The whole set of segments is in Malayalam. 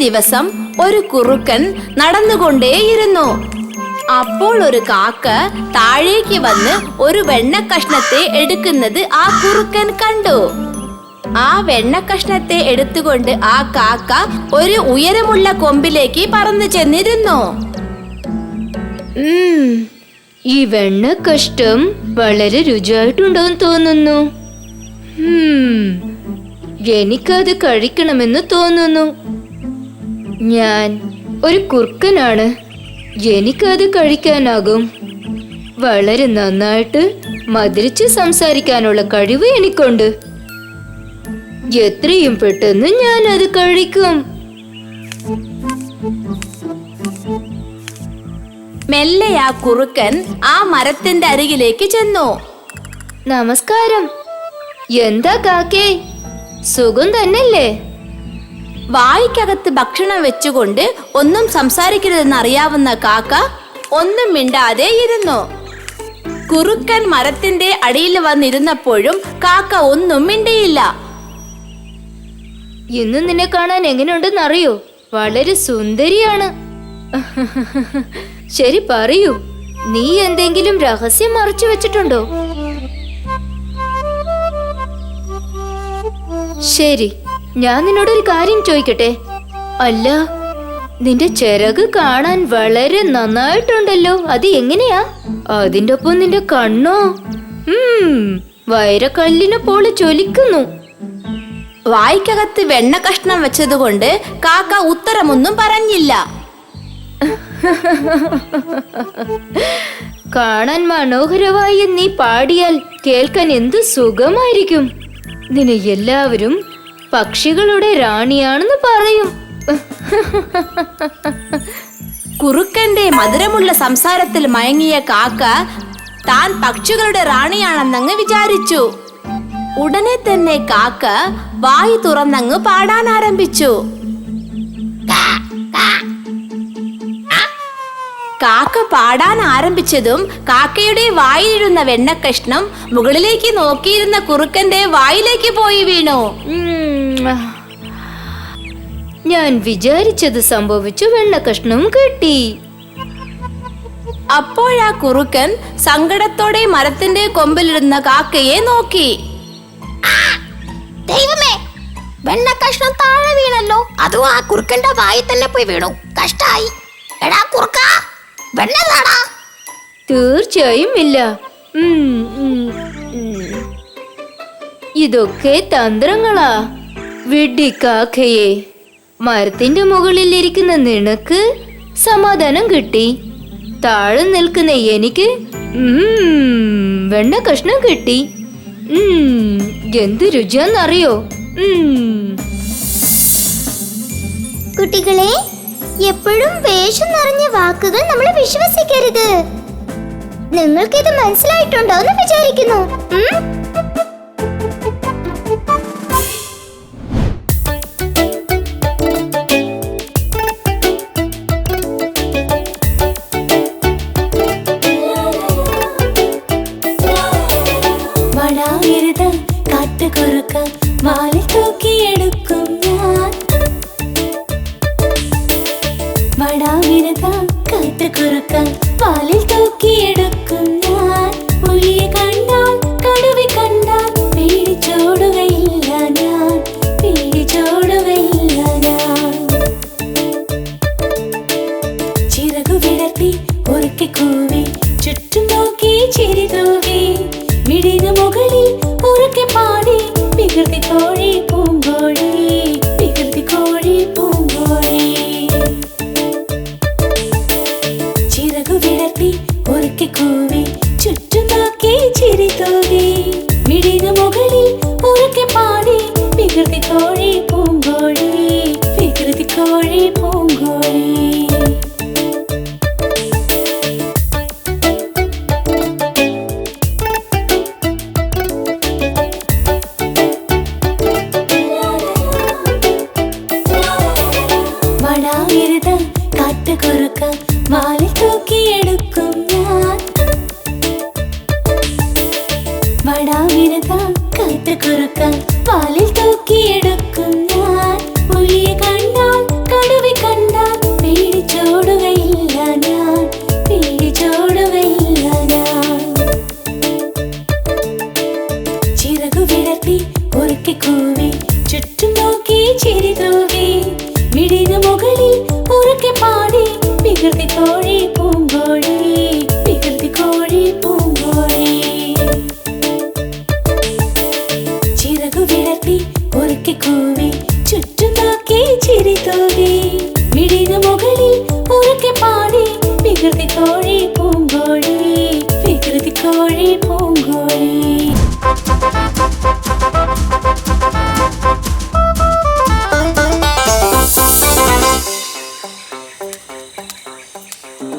ദിവസം ഒരു കുറുക്കൻ നടന്നുകൊണ്ടേയിരുന്നു. അപ്പോൾ ഒരു കാക്ക താഴേക്ക് വന്ന് ഒരു വെണ്ണക്കഷ്ണത്തെ എടുക്കുന്നത് ആ കുറുക്കൻ കണ്ടു. ആ വെണ്ണക്കഷ്ണത്തെ എടുത്തുകൊണ്ട് ആ കാക്ക ഒരു ഉയരമുള്ള കൊമ്പിലേക്ക് പറന്നു ചെന്നിരുന്നു. ഈ വെണ്ണക്കഷ്ടം വളരെ രുചിയായിട്ടുണ്ടോന്ന് തോന്നുന്നു. എനിക്കത് കഴിക്കണമെന്ന് തോന്നുന്നു. ഞാൻ ഒരു കുറുക്കനാണ്, എനിക്കത് കഴിക്കാനാകും. വളരെ നന്നായിട്ട് മധുരിച്ച് സംസാരിക്കാനുള്ള കഴിവ് എനിക്കുണ്ട്. എത്രയും പെട്ടെന്ന് ഞാൻ അത് കഴിക്കും. മെല്ലെ ആ കുറുക്കൻ ആ മരത്തിന്റെ അരികിലേക്ക് ചെന്നു. നമസ്കാരം. എന്താ കാക്കേ, സുഖം തന്നെയല്ലേ? വായ്ക്കകത്ത് ഭക്ഷണം വെച്ചുകൊണ്ട് ഒന്നും സംസാരിക്കരുതെന്ന് അറിയാവുന്ന കാക്ക ഒന്നും മിണ്ടാതെ ഇരുന്നു. കുറുക്കൻ മരത്തിന്റെ അടിയിൽ വന്നിരുന്നപ്പോഴും കാക്ക ഒന്നും മിണ്ടിയില്ല. ഇന്ന് നിന്നെ കാണാൻ എങ്ങനെയുണ്ടെന്ന് അറിയോ? വളരെ സുന്ദരിയാണ്. ശരി, പറയൂ, നീ എന്തെങ്കിലും രഹസ്യം മറച്ചു വെച്ചിട്ടുണ്ടോ? ശരി, ഞാൻ നിന്നോടൊരു കാര്യം ചോദിക്കട്ടെ? അല്ല, നിന്റെ ചിറക് കാണാൻ വളരെ നന്നായിട്ടുണ്ടല്ലോ. അത് എങ്ങനെയാ? അതിന്റെ ഒപ്പം നിന്റെ കണ്ണോ വൈരക്കല്ലിനെ പോലെ ജ്വലിക്കുന്നു. വായ്ക്കകത്ത് വെണ്ണ കഷ്ണം വെച്ചതുകൊണ്ട് കാക്ക ഉത്തരമൊന്നും പറഞ്ഞില്ല. കാണാൻ മനോഹരമായി നീ പാടിയാൽ കേൾക്കാൻ എന്ത് സുഖമായിരിക്കും. നിന്നെ എല്ലാവരും പക്ഷികളുടെ റാണിയാണെന്ന് പറയും. കുറുക്കന്റെ മധുരമുള്ള സംസാരത്തിൽ മയങ്ങിയ കാക്ക താൻ പക്ഷികളുടെ റാണിയാണെന്നങ്ങ് വിചാരിച്ചു. ഉടനെ തന്നെ കാക്ക വായി തുറന്നങ്ങ് പാടാൻ ആരംഭിച്ചു. കാക്ക പാടാൻ ആരംഭിച്ചതും കാക്കയുടെ വായിലിരുന്ന വെണ്ണക്കഷ്ണം മുകളിലേക്ക് നോക്കിയിരുന്ന കുറുക്കന്റെ വായിലേക്ക് പോയി വീണു. ഞാൻ വിചാരിച്ചത് സംഭവിച്ചു, വെണ്ണക്കഷ്ണം കിട്ടി. അപ്പോഴാ കുറുക്കൻ സങ്കടത്തോടെ മരത്തിന്റെ കൊമ്പിലിരുന്ന കാക്കയെ നോക്കി. ദൈവമേ, വെണ്ണക്കഷ്ണം താഴെ വീണല്ലോ. അതും ആ കുറുക്കന്റെ വായി തന്നെ പോയി വീണു. കഷ്ടായി. എടാ കുറുക്ക, വെണ്ണതാടാ? തീർച്ചയായും ഇല്ല. ഇതൊക്കെ തന്ത്രങ്ങളാ. വിഡ്ഢിക്കാക്കയെ, മരത്തിന്റെ മുകളിൽ ഇരിക്കുന്ന നിനക്ക് സമാധാനം കിട്ടി. താഴെ നിൽക്കുന്ന എനിക്ക് വെണ്ണ കഷ്ണം കിട്ടി. എന്ത് രുചിയാന്നറിയോ? കുട്ടികളെ, എപ്പോഴും വേഷം നിറഞ്ഞ വാക്കുകൾ നമ്മൾ വിശ്വസിക്കരുത്. നിങ്ങൾക്കിത് മനസ്സിലായിട്ടുണ്ടോ എന്ന് വിചാരിക്കുന്നു.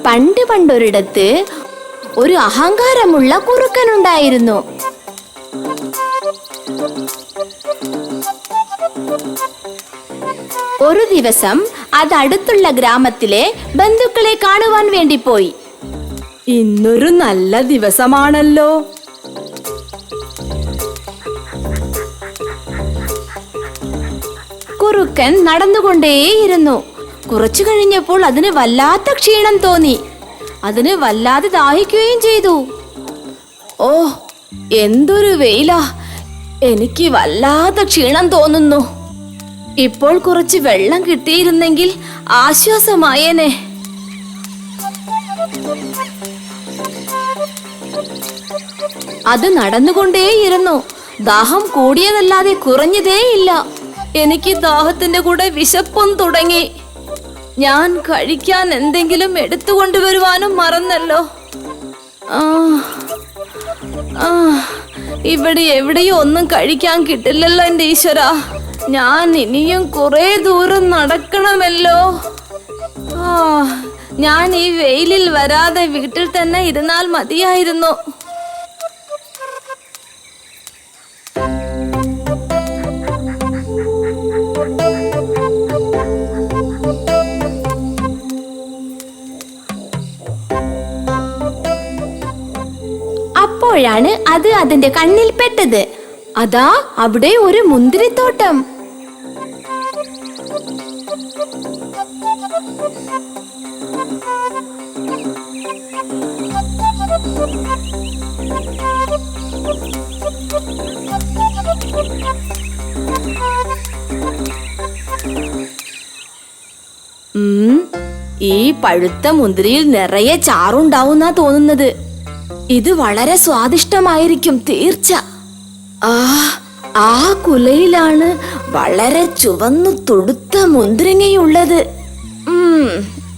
പണ്ട് പണ്ടൊരിടത്ത് ഒരു അഹങ്കാരമുള്ള കുറുക്കനുണ്ടായിരുന്നു. ഒരു ദിവസം അത് അടുത്തുള്ള ഗ്രാമത്തിലെ ബന്ധുക്കളെ കാണുവാൻ വേണ്ടി പോയി. ഇന്നൊരു നല്ല ദിവസമാണല്ലോ. കുറുക്കൻ നടന്നുകൊണ്ടേയിരുന്നു. കുറച്ചു കഴിഞ്ഞപ്പോൾ അതിന് വല്ലാത്ത ക്ഷീണം തോന്നി. അതിന് വല്ലാതെ ദാഹിക്കുകയും ചെയ്തു. ഓ, എന്തൊരു വെയിലാ! എനിക്ക് വല്ലാത്ത ക്ഷീണം തോന്നുന്നു. ഇപ്പോൾ കുറച്ച് വെള്ളം കിട്ടിയിരുന്നെങ്കിൽ ആശ്വാസമായേനെ. അത് നടന്നുകൊണ്ടേയിരുന്നു. ദാഹം കൂടിയതല്ലാതെ കുറഞ്ഞതേയില്ല. എനിക്ക് ദാഹത്തിന്റെ കൂടെ വിശപ്പും തുടങ്ങി. ഞാൻ കഴിക്കാൻ എന്തെങ്കിലും എടുത്തുകൊണ്ടുവരുവാനും മറന്നല്ലോ. ഇവിടെ എവിടെയും ഒന്നും കഴിക്കാൻ കിട്ടില്ലല്ലോ എന്റെ ഈശ്വര. ഞാൻ ഇനിയും കുറെ ദൂരം നടക്കണമല്ലോ. ഞാൻ ഈ വെയിലിൽ വരാതെ വീട്ടിൽ തന്നെ ഇരുന്നാൽ മതിയായിരുന്നു. അപ്പോഴാണ് അത് അതിന്റെ കണ്ണിൽ പെട്ടത്. അതാ അവിടെ ഒരു മുന്തിരിത്തോട്ടം. ഈ പഴുത്ത മുന്തിരിയിൽ നിറയെ ചാറുണ്ടാവുന്നാ തോന്നുന്നത്. ഇത് വളരെ സ്വാദിഷ്ടമായിരിക്കും തീർച്ച. ആ കുലയിലാണ് വളരെ ചുവന്നു തൊടുത്ത മുന്തിരിങ്ങയുള്ളത്.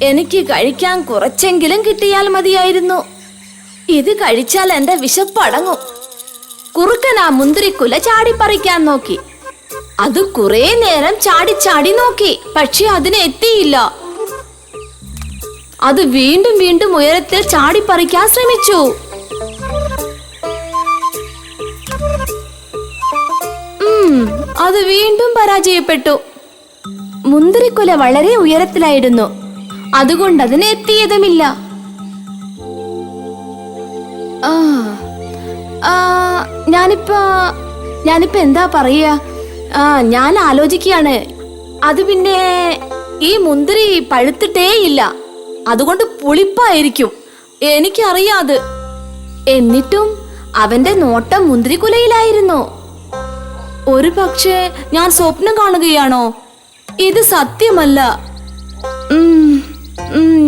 എനിക്ക് കഴിക്കാൻ കുറച്ചെങ്കിലും കിട്ടിയാൽ മതിയായിരുന്നു. ഇത് കഴിച്ചാൽ എന്റെ വിശപ്പടങ്ങും. കുറുക്കൻ ആ മുന്തിരിക്കുല ചാടിപ്പറിക്കാൻ നോക്കി. അത് കുറെ നേരം ചാടി ചാടി നോക്കി, പക്ഷെ അതിന് എത്തിയില്ല. അത് വീണ്ടും വീണ്ടും ഉയരത്തിൽ ചാടിപ്പറിക്കാൻ ശ്രമിച്ചു. അത് വീണ്ടും പരാജയപ്പെട്ടു. മുന്തിരിക്കുല വളരെ ഉയരത്തിലായിരുന്നു, അതുകൊണ്ട് അതിന് എത്തിയതുമില്ല. ഞാനിപ്പോ എന്താ പറയാ? ഞാൻ ആലോചിക്കുകയാണ്. അത് പിന്നെ ഈ മുന്തിരി പഴുത്തിട്ടേയില്ല, അതുകൊണ്ട് പുളിപ്പായിരിക്കും. എനിക്കറിയാത്. എന്നിട്ടും അവന്റെ നോട്ടം മുന്തിരിക്കുലയിലായിരുന്നു. ഒരു പക്ഷേ ഞാൻ സ്വപ്നം കാണുകയാണോ? ഇത് സത്യമല്ല.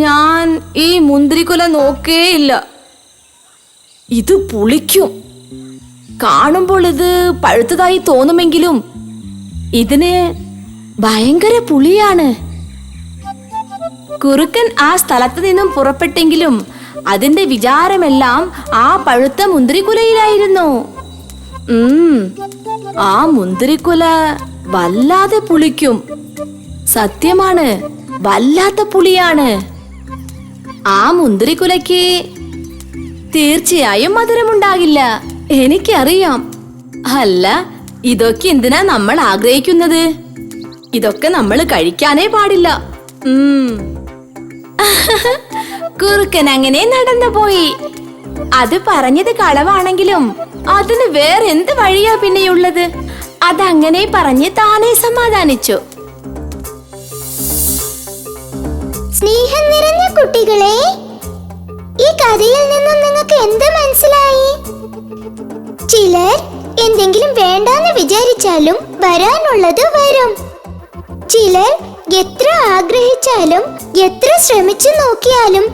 ഞാൻ ഈ മുന്തിരിക്കുല നോക്കേയില്ല. ഇത് പുളിക്കും. കാണുമ്പോൾ ഇത് പഴുത്തതായി തോന്നുമെങ്കിലും ഇതിന് ഭയങ്കര പുളിയാണ്. കുറുക്കൻ ആ സ്ഥലത്ത് നിന്നും പുറപ്പെട്ടെങ്കിലും അതിന്റെ വിചാരമെല്ലാം ആ പഴുത്ത മുന്തിരിക്കുലയിലായിരുന്നു. ആ മുന്തിരിക്കുല വല്ലാതെ പുളിക്കും. സത്യമാണ്, വല്ലാത്ത പുളിയാണ്. ആ മുന്തിരിക്കുലയ്ക്ക് തീർച്ചയായും മധുരമുണ്ടാകില്ല. എനിക്കറിയാം. അല്ല, ഇതൊക്കെ എന്തിനാ നമ്മൾ ആഗ്രഹിക്കുന്നത്? ഇതൊക്കെ നമ്മൾ കഴിക്കാനേ പാടില്ല. കുറുക്കൻ അങ്ങനെ നടന്നുപോയി. അത് പറഞ്ഞത് കളവാണെങ്കിലും അതിന് വേറെ എന്ത് വഴിയാ പിന്നെയുള്ളത്? അതങ്ങനെ പറഞ്ഞ് താനേ സമാധാനിച്ചു. സ്നേഹം നിറഞ്ഞ കുട്ടികളെ, ഈ കഥയിൽ നിന്നും നിങ്ങൾക്ക് എന്ത് മനസ്സിലായി? ചിലർ എന്തെങ്കിലും വേണ്ടാന്ന് വിചാരിച്ചാലും വരാനുള്ളത് വരും. ചിലർ എത്ര ആഗ്രഹിച്ചാലും എത്ര ശ്രമിച്ചു നോക്കിയാലും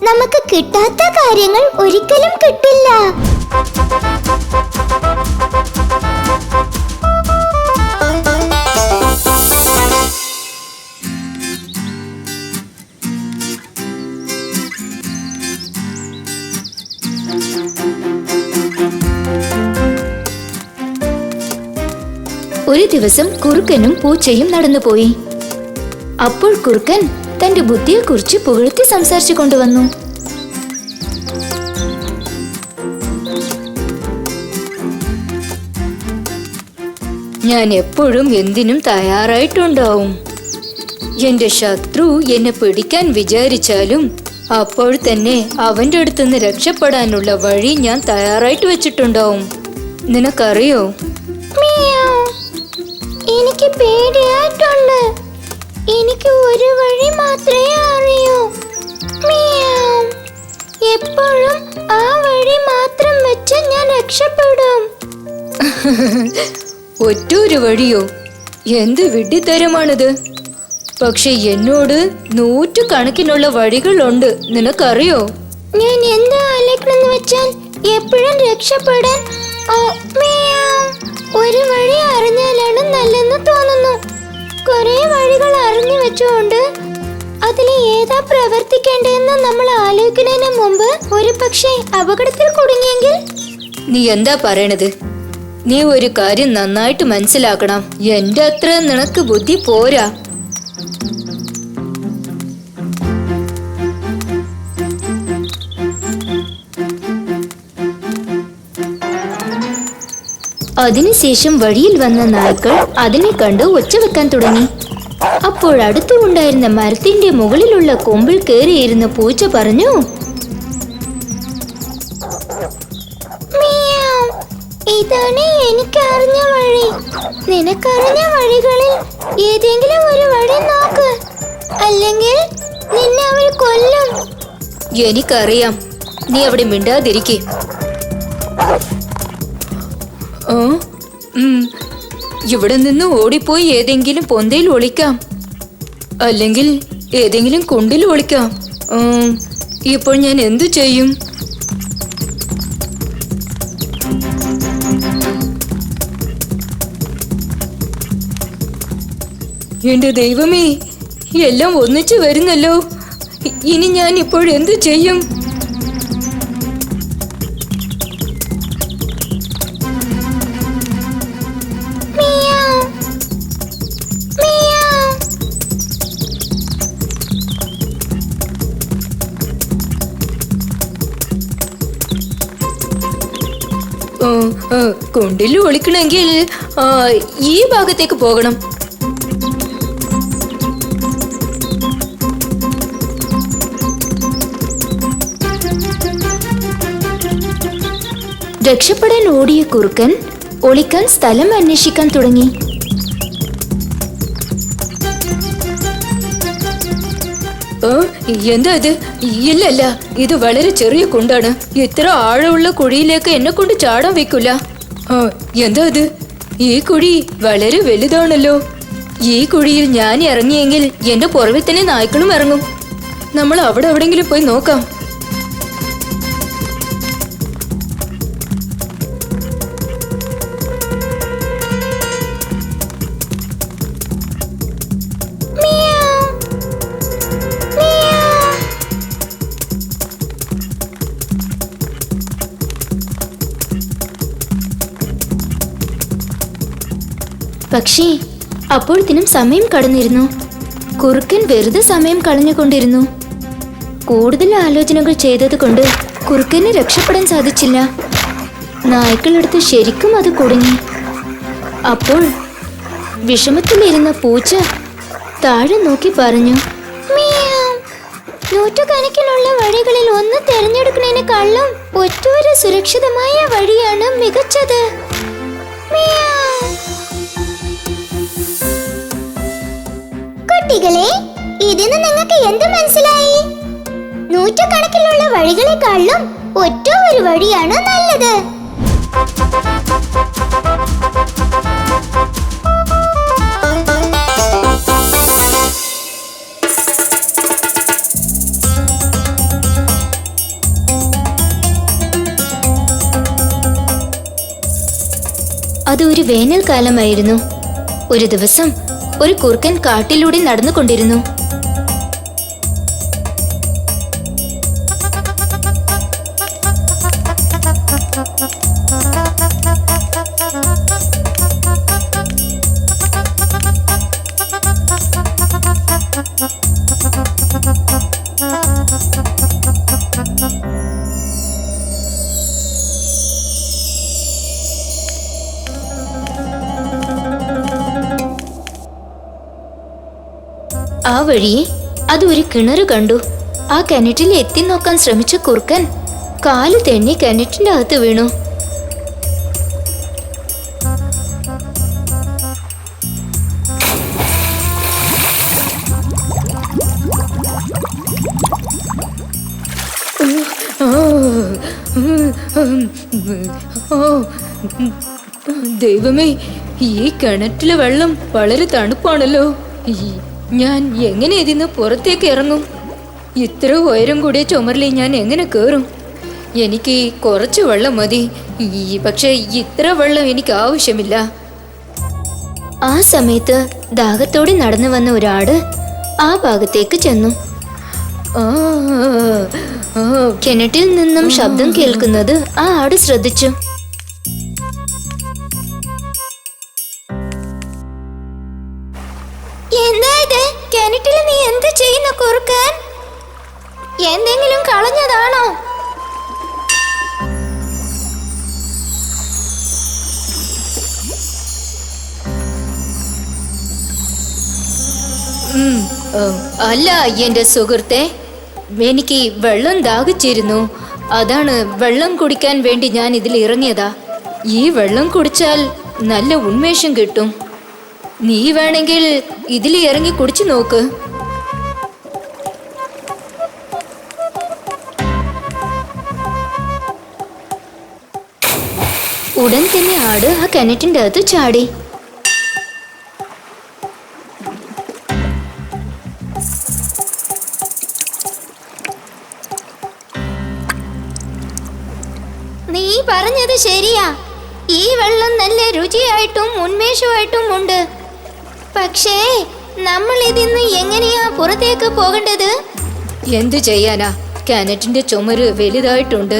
നമുക്ക് കിട്ടാത്ത കാര്യങ്ങൾ ഒരിക്കലും കിട്ടില്ല. ഒരു ദിവസം കുറുക്കനും പൂച്ചയും നടന്നുപോയി. അപ്പോൾ കുറുക്കൻ തന്റെ ബുദ്ധിയെക്കുറിച്ച് പുകഴ്ത്തി സംസാരിച്ചു കൊണ്ടുവന്നു. ഞാൻ എപ്പോഴും എന്തിനും തയ്യാറായിട്ടുണ്ടാവും. എന്റെ ശത്രു എന്നെ പിടിക്കാൻ വിചാരിച്ചാലും അപ്പോൾ തന്നെ അവന്റെ അടുത്തുനിന്ന് രക്ഷപ്പെടാനുള്ള വഴി ഞാൻ തയ്യാറായിട്ട് വെച്ചിട്ടുണ്ടാവും. നിനക്കറിയോ? എനിക്ക് പേടിയായിട്ടുണ്ട്. എനിക്ക് ഒരു വഴി മാത്രമേ അറിയൂ. എപ്പോഴും ആ വഴി മാത്രം വെച്ച് ഞാൻ രക്ഷപ്പെടും. ഒറ്റൊരു വഴിയോ? എന്ത് വിഡ്ഢിത്തരമാണിത്! പക്ഷെ എന്നോട് നൂറ്റുകണക്കിനുള്ള വഴികളുണ്ട്, നിനക്കറിയോ? ഞാൻ എന്താ ആലോചിക്കണെന്ന് വെച്ചാൽ എപ്പോഴും രക്ഷപ്പെടാൻ ഒരു വഴി അറിഞ്ഞാലാണ് നല്ലെന്ന് തോന്നുന്നു. കുറെ വഴികൾ അറിഞ്ഞു വെച്ചുകൊണ്ട് അതിൽ ഏതാ പ്രവർത്തിക്കേണ്ടതെന്ന് നമ്മൾ ആലോചിക്കുന്നതിന് മുമ്പ് ഒരു പക്ഷേ അപകടത്തിൽ കുടുങ്ങിയെങ്കിൽ? നീ എന്താ പറയണത്? നീ ഒരു കാര്യം നന്നായിട്ട് മനസ്സിലാക്കണം. എന്റെ അത്ര നിനക്ക് ബുദ്ധി പോരാ. അതിനുശേഷം വഴിയിൽ വന്ന നായ്ക്കൾ അതിനെ കണ്ട് ഒച്ച വെക്കാൻ തുടങ്ങി. അപ്പോൾ അടുത്തുണ്ടായിരുന്ന മരത്തിന്റെ മുകളിലുള്ള കൊമ്പിൽ കയറിയിരുന്ന പൂച്ച പറഞ്ഞു, ഇതാണ് എനിക്കറിഞ്ഞ വഴി. നിനക്കറിഞ്ഞ വഴികളിൽ ഏതെങ്കിലും ഒരു വഴി നോക്ക്, അല്ലെങ്കിൽ നിന്നെ അവർ കൊല്ലും. എനിക്കറിയാം, നീ അവിടെ മിണ്ടാതിരിക്കെ. ഇവിടെ നിന്ന് ഓടിപ്പോയി ഏതെങ്കിലും പൊന്തയിൽ ഒളിക്കാം, അല്ലെങ്കിൽ ഏതെങ്കിലും കുണ്ടിൽ ഒളിക്കാം. ഇപ്പോൾ ഞാൻ എന്തു ചെയ്യും? എന്റെ ദൈവമേ, എല്ലാം ഒന്നിച്ചു വരുന്നല്ലോ. ഇനി ഞാൻ ഇപ്പോൾ എന്തു ചെയ്യും? കുണ്ടിൽ ഒളിക്കണമെങ്കിൽ ഈ ഭാഗത്തേക്ക് പോകണം. രക്ഷപ്പെടാൻ ഓടിയ കുറുക്കൻ ഒളിക്കാൻ സ്ഥലം അന്വേഷിക്കാൻ തുടങ്ങി. എന്താ ഇത്? ഇല്ലല്ല, ഇത് വളരെ ചെറിയ കുണ്ടാണ്. ഇത്ര ആഴമുള്ള കുഴിയിലേക്ക് എന്നെ കൊണ്ട് ചാടാൻ വെക്കില്ല. എന്താ ഇത്? ഈ കുഴി വളരെ വലുതാണല്ലോ. ഈ കുഴിയിൽ ഞാൻ ഇറങ്ങിയെങ്കിൽ എന്റെ പുറകിൽ തന്നെ നായ്ക്കളും ഇറങ്ങും. നമ്മൾ അവിടെ എവിടെങ്കിലും പോയി നോക്കാം. പക്ഷേ അപ്പോഴത്തേനും സമയം കടന്നിരുന്നു. കുറുക്കൻ വെറുതെ സമയം കളഞ്ഞുകൊണ്ടിരുന്നു. കൂടുതൽ ആലോചനകൾ ചെയ്തത് കൊണ്ട് കുറുക്കന് രക്ഷപ്പെടാൻ സാധിച്ചില്ല. നായ്ക്കളെടുത്ത് ശരിക്കും അത് കുടുങ്ങി. അപ്പോൾ വിഷമത്തിലിരുന്ന പൂച്ച താഴെ നോക്കി പറഞ്ഞു, നൂറ്റുകണക്കിനുള്ള വഴികളിൽ ഒന്ന് തിരഞ്ഞെടുക്കുന്നതിനേക്കാളും ഒറ്റൊരു സുരക്ഷിതമായ വഴിയാണ് മികച്ചത്. കുട്ടികളെ, ഇതിന് നിങ്ങൾക്ക് എന്ത് മനസ്സിലായി? നൂറ്റുകണക്കിലുള്ള വഴികളെക്കാളും ഒറ്റ ഒരു വഴിയാണ് നല്ലത്. അത് ഒരു വേനൽക്കാലമായിരുന്നു. ഒരു ദിവസം ഒരു കുറുക്കൻ കാട്ടിലൂടെ നടന്നുകൊണ്ടിരുന്നു. വഴിയെ അത് ഒരു കിണറ് കണ്ടു. ആ കിണറ്റിൽ എത്തി നോക്കാൻ ശ്രമിച്ച കുറുക്കൻ കാല് തെന്നി കിണറ്റിന്റെ അകത്ത് വീണു. ദൈവമേ, ഈ കിണറ്റിലെ വെള്ളം വളരെ തണുപ്പാണല്ലോ. ഞാൻ എങ്ങനെ ഇതിന്ന് പുറത്തേക്ക് ഇറങ്ങും? ഇത്ര ഉയരം കൂടിയ ചുമരിൽ ഞാൻ എങ്ങനെ കയറും? എനിക്ക് കുറച്ച് വെള്ളം മതി. പക്ഷെ ഇത്ര വെള്ളം എനിക്ക് ആവശ്യമില്ല. ആ സമയത്ത് ദാഹത്തോടെ നടന്നു വന്ന ഒരാട് ആ ഭാഗത്തേക്ക് ചെന്നു. കിണറ്റിൽ നിന്നും ശബ്ദം കേൾക്കുന്നത് ആ ആട് ശ്രദ്ധിച്ചു. എന്താ ഇത്? കിണറ്റിൽ നീ എന്ത് ചെയ്യുന്നു കുറുക്കൻ? എന്തെങ്കിലും കളഞ്ഞതാണോ? അല്ല എന്റെ സുഹൃത്തെ, എനിക്ക് വെള്ളം ദാഹിച്ചിരുന്നു. അതാണ് വെള്ളം കുടിക്കാൻ വേണ്ടി ഞാൻ ഇതിൽ ഇറങ്ങിയതാ. ഈ വെള്ളം കുടിച്ചാൽ നല്ല ഉന്മേഷം കിട്ടും. നീ വേണമെങ്കിൽ ഇതിൽ ഇറങ്ങി കുടിച്ചു നോക്ക്. ഉടൻ തന്നെ ആട് ആ കിണറ്റിന്റെ അകത്ത് ചാടി. നീ പറഞ്ഞത് ശരിയാ. ഈ വെള്ളം നല്ല രുചിയായിട്ടും ഉന്മേഷമായിട്ടും ഉണ്ട്. പക്ഷേ നമ്മൾ ഇതിന്ന് എങ്ങനെയാ പുറത്തേക്ക് പോകേണ്ടത്? എന്തു ചെയ്യാനാ, കിണറ്റിന്റെ ചുമര് വലുതായിട്ടുണ്ട്.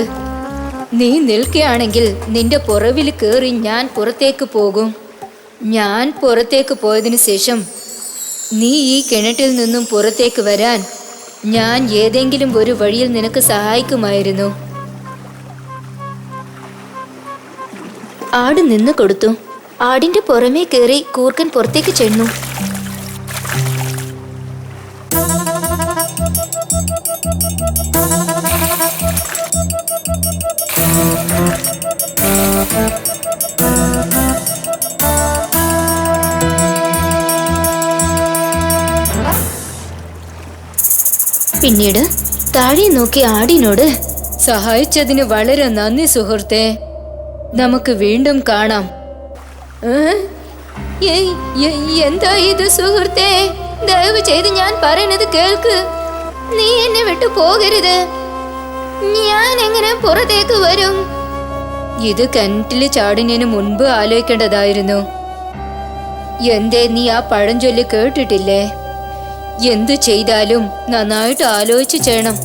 നീ നിൽക്കുകയാണെങ്കിൽ നിന്റെ പുറവിൽ കയറി ഞാൻ പുറത്തേക്ക് പോകും. ഞാൻ പുറത്തേക്ക് പോയതിനു ശേഷം നീ ഈ കിണറ്റിൽ നിന്നും പുറത്തേക്ക് വരാൻ ഞാൻ ഏതെങ്കിലും ഒരു വഴിയിൽ നിനക്ക് സഹായിക്കുമായിരുന്നു. ആട് നിന്ന് കൊടുത്തു. ആടിന്റെ പുറമേ കയറി കൂർക്കൻ പുറത്തേക്ക് ചെന്നു. പിന്നീട് താഴെ നോക്കി ആടിനോട്, സഹായിച്ചതിന് വളരെ നന്ദി സുഹൃത്തെ. നമുക്ക് വീണ്ടും കാണാം. എന്താ ഇത് സുഹൃത്തെ? ദയവ് ചെയ്ത് ഞാൻ പറയുന്നത് കേൾക്ക്. നീ എന്നെ വിട്ടു പോകരുത്. ഞാൻ എങ്ങനെ പുറത്തേക്ക് വരും? ഇത് കിണറ്റിൽ ചാടുന്നതിന് മുൻപ് ആലോചിക്കേണ്ടതായിരുന്നു. എന്തേ നീ ആ പഴഞ്ചൊല്ല് കേട്ടിട്ടില്ലേ? എന്തു ചെയ്താലും നന്നായിട്ട് ആലോചിച്ച് ചെയ്യണം.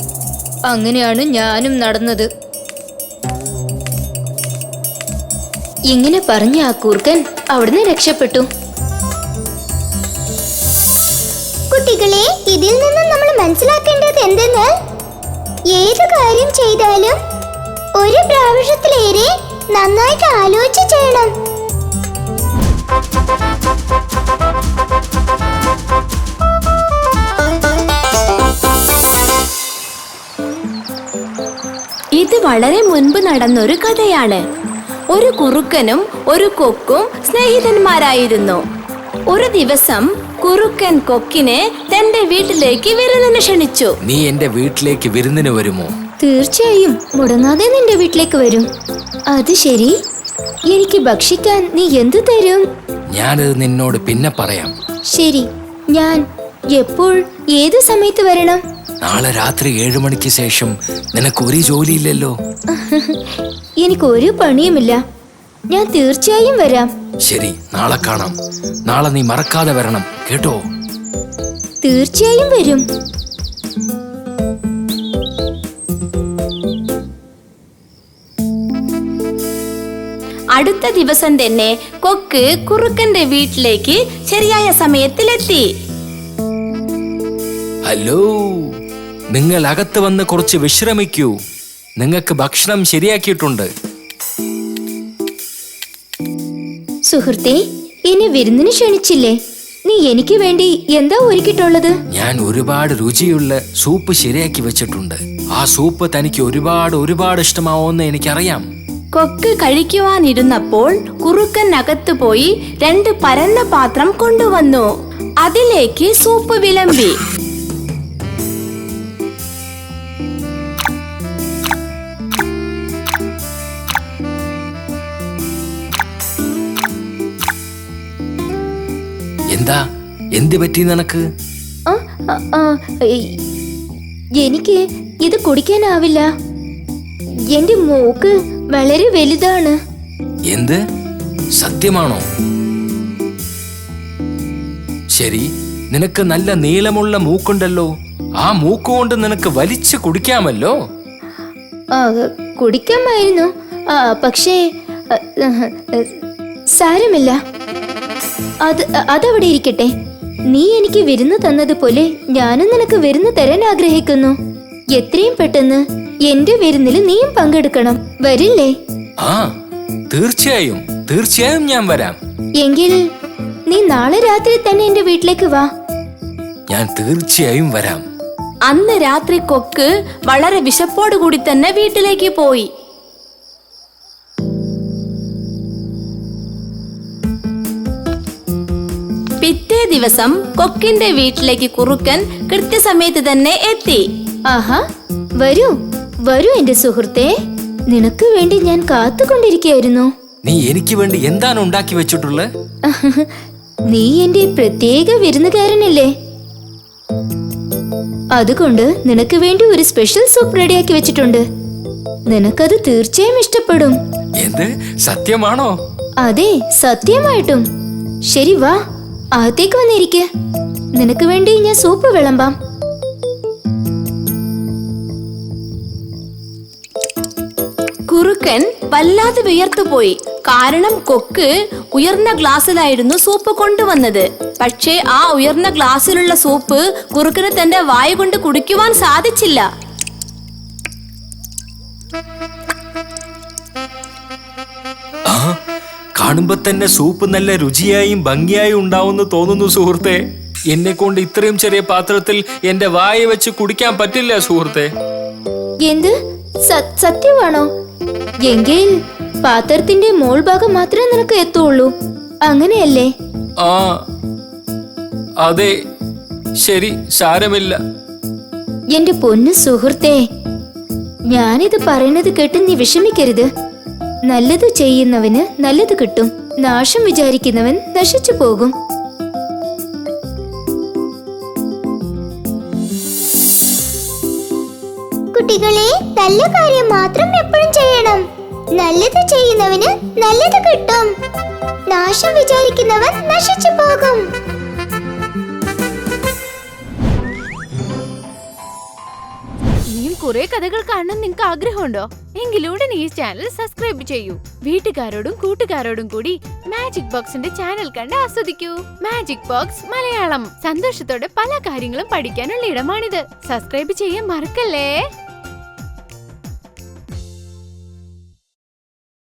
അങ്ങനെയാണ് ഞാനും നടന്നത്. ഇങ്ങനെ പറഞ്ഞ ആ കൂർക്കൻ അവിടുന്ന് രക്ഷപ്പെട്ടു. കുട്ടികളെ, ഇതിൽ നിന്നും നമ്മൾ മനസ്സിലാക്കേണ്ടത് എന്തെന്നാൽ ഏത് കാര്യം ചെയ്താലും ഒരു പ്രാവശ്യത്തിലേറെ നന്നായിട്ട് ആലോചിച്ച് ചെയ്യണം. ഇത് വളരെ മുൻപ് നടന്നൊരു കഥയാണ്. ഒരു കുറുക്കനും ഒരു കൊക്കും സ്നേഹിതന്മാരായിരുന്നു. ഒരു ദിവസം കുറുക്കൻ കൊക്കിനെ തന്റെ വീട്ടിലേക്ക് വിരുന്നിന് ക്ഷണിച്ചു. നീ എന്റെ വീട്ടിലേക്ക് വിരുന്നിന് വരുമോ? തീർച്ചയായും, മുടങ്ങാതെ നിന്റെ വീട്ടിലേക്ക് വരും. അത് ശരി, എനിക്ക് ഭക്ഷിക്കാൻ നീ എന്തു തരും? ഞാനത് നിന്നോട് പിന്നെ പറയാം. ശരി, ഞാൻ എപ്പോൾ ഏത് സമയത്ത് വരണം? നാളെ രാത്രി 7 മണിക്ക് ശേഷം. നിനക്ക് ഒരു ജോലിയില്ലല്ലോ. എനിക്കൊരു പണിയുമില്ല. ഞാൻ തീർച്ചയായും വരാം. ശരി, നാളെ കാണാം. നാളെ നീ മറക്കാതെ വരണം, കേട്ടോ? തീർച്ചയായും വരും. അടുത്ത ദിവസം തന്നെ കൊക്ക് കുറുക്കന്റെ വീട്ടിലേക്ക് ശരിയായ സമയത്തിലെത്തി. ഹലോ, നിങ്ങൾ അകത്ത് വന്ന് കുറച്ച് വിശ്രമിക്കൂ. നിങ്ങൾക്ക് ഭക്ഷണം ശരിയാക്കിയിട്ടുണ്ട്. സുഹൃത്തെ, എന്നെ വിരുന്നിന് ക്ഷണിച്ചില്ലേ? നീ എനിക്ക് വേണ്ടി എന്താ ഒരുക്കിയിട്ടുള്ളത്? ഞാൻ ഒരുപാട് രുചിയുള്ള സൂപ്പ് ശരിയാക്കി വെച്ചിട്ടുണ്ട്. ആ സൂപ്പ് തനിക്ക് ഒരുപാട് ഇഷ്ടമാവോന്ന് എനിക്കറിയാം. കൊക്ക് കഴിക്കുവാനിരുന്നപ്പോൾ കുറുക്കൻ അകത്തു പോയി 2 പരന്ന പാത്രം കൊണ്ടുവന്നു. അതിലേക്ക് സൂപ്പ് വിളമ്പി. എന്താ എന്ത് പറ്റി നിനക്ക്? ആ, ആ, ആ, എനിക്ക് ഇത് കുടിക്കാനാവില്ല. എന്റെ മൂക്ക് വളരെ വലുതാണ്. എന്ത്? സത്യമാണോ? ശരി, നിനക്ക് നല്ല നീളമുള്ള മൂക്കുണ്ടല്ലോ. ആ മൂക്കുകൊണ്ട് നിനക്ക് വലിച്ചു കുടിക്കാമല്ലോ. ആ, കുടിക്കാമായിരുന്നു. പക്ഷേ സാരമില്ല. അതവിടെ ഇരിക്കട്ടെ. നീ എനിക്ക് വിരുന്ന് തന്നതുപോലെ ഞാനും നിനക്ക് വിരുന്ന് തരാൻ ആഗ്രഹിക്കുന്നു. എത്രയും പെട്ടെന്ന് എന്റെ വിരുന്നിൽ നീയും പങ്കെടുക്കണം. വരില്ലേ? ആ, തീർച്ചയായും ഞാൻ വരാം. എങ്കിൽ നീ നാളെ രാത്രി തന്നെ എന്റെ വീട്ടിലേക്ക് വാ. ഞാൻ തീർച്ചയായും വരാം. അന്ന് രാത്രി കൊക്ക് വളരെ വിശപ്പോടുകൂടി തന്നെ വീട്ടിലേക്ക് പോയി. പിറ്റേ ദിവസം കൊക്കിന്റെ വീട്ടിലേക്ക് കുറുക്കൻ കൃത്യസമയത്ത് തന്നെ എത്തി. ആഹാ, വരൂ വരൂ എന്റെ സുഹൃത്തെ. നിനക്ക് വേണ്ടി ഞാൻ കാത്തുകൊണ്ടിരിക്കുകയായിരുന്നു. നീ എനിക്ക് വേണ്ടി എന്താണ് ഉണ്ടാക്കി വെച്ചിട്ടുള്ളത്? നീ എന്റെ പ്രത്യേക വിരുന്നുകാരനല്ലേ? അതുകൊണ്ട് നിനക്ക് വേണ്ടി ഒരു സ്പെഷ്യൽ സൂപ്പ് റെഡിയാക്കി വെച്ചിട്ടുണ്ട്. നിനക്കത് തീർച്ചയായും ഇഷ്ടപ്പെടും. എന്ത്? സത്യമാണോ? അതെ, സത്യമായിട്ടും. ശരി, വാ, അകത്തേക്ക് വന്നിരിക്കെ. നിനക്ക് വേണ്ടി ഞാൻ സൂപ്പ് വിളമ്പാം. കുറുക്കൻ വല്ലാതെ വിയർത്തുപോയി. കാരണം കൊക്ക് ഉയർന്ന ഗ്ലാസ്സിലായിരുന്നു സൂപ്പ് കൊണ്ടുവന്നത്. പക്ഷേ ആ ഉയർന്ന ഗ്ലാസ്സിലുള്ള സൂപ്പ് കുറുക്കന് തന്റെ വായ കൊണ്ട് കുടിക്കുവാൻ സാധിച്ചില്ല. കാണുമ്പോ തന്നെ സൂപ്പ് നല്ല രുചിയായും ഭംഗിയായും ഉണ്ടാവുമെന്ന് തോന്നുന്നു സുഹൃത്തെ. എന്നെ കൊണ്ട് ഇത്രയും ചെറിയ പാത്രത്തിൽ എന്റെ വായ വെച്ച് കുടിക്കാൻ പറ്റില്ല സുഹൃത്തെ. എന്ത്? സത്യമാണോ? എങ്കിൽ പാത്രത്തിന്റെ മോൾ ഭാഗം മാത്രമേ നിനക്ക് എത്തുള്ളൂ, അങ്ങനെയല്ലേ? ആ, അതെ. ശരി, സാരമില്ല. എന്റെ പൊന്നു സുഹൃത്തെ, ഞാനിത് പറയുന്നത് കേട്ട് നീ വിഷമിക്കരുത്. നല്ലത് ചെയ്യുന്നവന് നല്ലത് കിട്ടും, നാശം വിചാരിക്കുന്നവൻ നശിച്ചു പോകും. കുട്ടികളെ, നല്ല കാര്യം മാത്രം എപ്പോഴും ചെയ്യണം. നല്ലത് ചെയ്യുന്നവന് നല്ലത് കിട്ടും, നാശം വിചാരിക്കുന്നവൻ നശിച്ചു പോകും. ഇനിയും കുറെ കഥകൾ കാണാൻ നിങ്ങൾക്ക് ആഗ്രഹമുണ്ടോ? എങ്കിലൂടെ ഈ ചാനൽ സബ്സ്ക്രൈബ് ചെയ്യൂ. വീട്ടുകാരോടും കൂട്ടുകാരോടും കൂടി മാജിക് ബോക്സിന്റെ ചാനൽ കണ്ട് ആസ്വദിക്കൂ. മാജിക് ബോക്സ് മലയാളം, സന്തോഷത്തോടെ പല കാര്യങ്ങളും പഠിക്കാനുള്ള ഇടമാണിത്. സബ്സ്ക്രൈബ് ചെയ്യാൻ മറക്കല്ലേ.